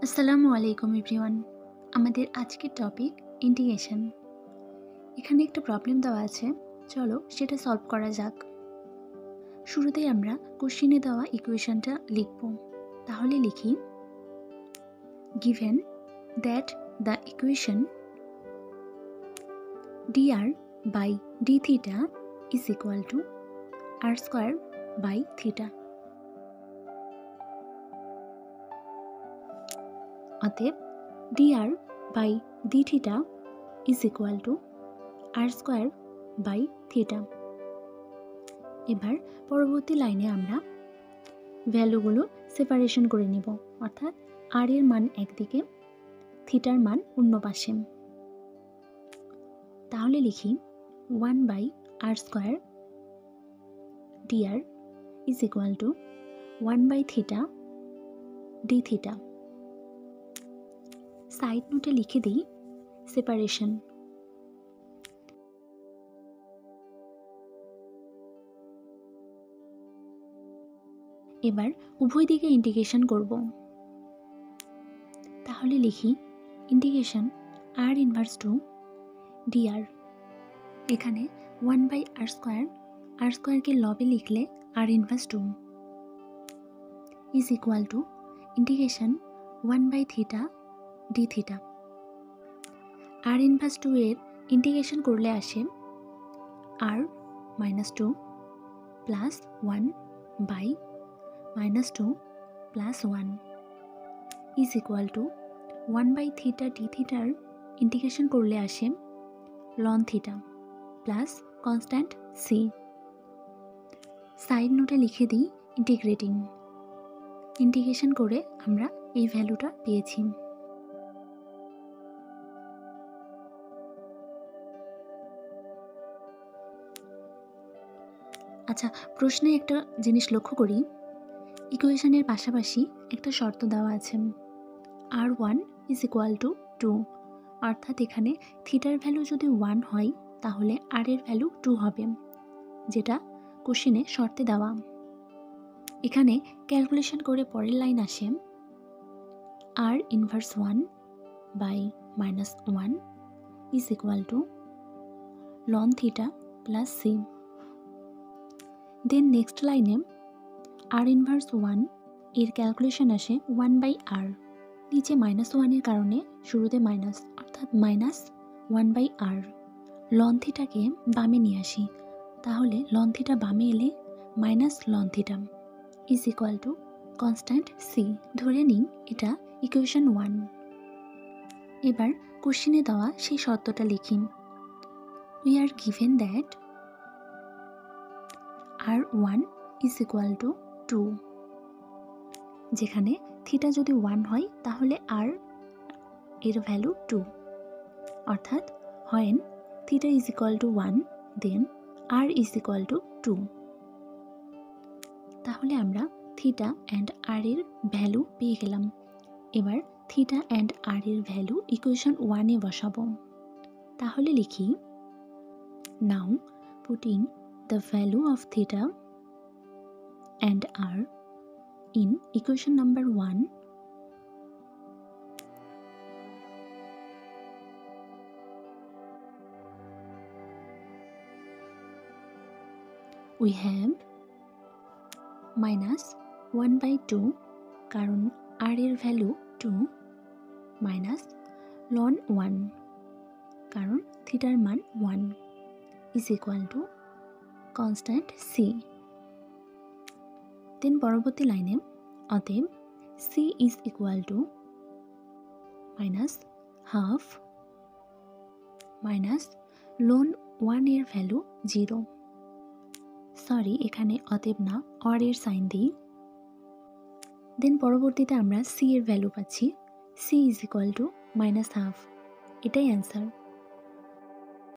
আসসালামু আলাইকুম এভরিওয়ান। আমাদের আজকের টপিক ইন্টিগ্রেশন। এখানে একটা প্রবলেম দেওয়া আছে, চলো সেটা সলভ করা যাক। শুরুতেই আমরা কোশ্চেনে দেওয়া ইকুয়েশনটা লিখব। তাহলে লিখি, given that the equation dr by d theta is equal to r square by theta। অতএব dr by d theta is equal to r square by theta। এবার পরবর্তী লাইনে আমরা ভ্যালুগুলো সেপারেশন করে নিব, অর্থাৎ আর এর মান একদিকে, থিটার মান অন্য পাশে। তাহলে লিখি 1 by r square dr is equal to 1 by theta d theta. Side নোটে লিখে দিই সেপারেশন। এবার উভয় দিকে ইন্টিগ্রেশন করব। তাহলে লিখি integration r inverse two dr। এখানে 1 বাই আর স্কোয়ারকে লবে লিখলে r inverse two is equal to integration 1 by theta d theta. R inverse two এর ইন্টিগ্রেশন করলে আসে r minus two plus 1 by minus two plus 1 is equal to 1 by theta d থিটার integration করলে আসে ln theta plus constant C. Side নোটে লিখে দিই integration করে আমরা এই ভ্যালুটা পেয়েছি। আচ্ছা, প্রশ্নে একটা জিনিস লক্ষ্য করি, ইকুয়েশনের পাশাপাশি একটা শর্ত দেওয়া আছে, r1 ইজ ইকুয়াল টু 2, অর্থাৎ এখানে থিটার ভ্যালু যদি 1 হয় তাহলে আর এর ভ্যালু 2 হবে, যেটা কোশ্চেনে শর্তে দেওয়া। এখানে ক্যালকুলেশন করে পরের লাইন আসে r inverse 1 by minus 1 is equal to ln theta plus C. Then next লাইনে আর ইনভার্স 1 এর ক্যালকুলেশন আসে 1 বাই আর, নিচে মাইনাস 1 এর কারণে শুরুতে মাইনাস, অর্থাৎ মাইনাস 1 বাই আর। লন থিটাকে বামে নিয়ে আসি, তাহলে লন থিটা বামে এলে মাইনাস লন theta is equal to constant C. ধরে নিই এটা ইকুয়েশন 1। এবার কোশ্চেনে দেওয়া সেই শর্তটা লিখি, we are given that r1 is equal to 2, যেখানে থিটা যদি 1 হয় তাহলে আর এর ভ্যালু 2, অর্থাৎ হয় theta is equal to 1 then r is equal to 2। তাহলে আমরা থিটা অ্যান্ড আর এর ভ্যালু পেয়ে গেলাম। এবার থিটা অ্যান্ড আর এর ভ্যালু ইকুয়েশন 1-এ বসাবো। তাহলে লিখি, now putting the value of theta and r in equation number 1, we have minus 1 by 2 কারণ r এর ভ্যালু 2 মাইনাস লন 1 কারণ থিটার মান 1 is equal to constant C. Then পরবর্তী লাইনে অতএব C is equal to minus half minus ln 1 এর value 0। Sorry, এখানে অতএব না, অর এর সাইন দিই। দেন পরবর্তীতে আমরা সি এর ভ্যালু পাচ্ছি, C is equal to minus half. এটাই অ্যান্সার।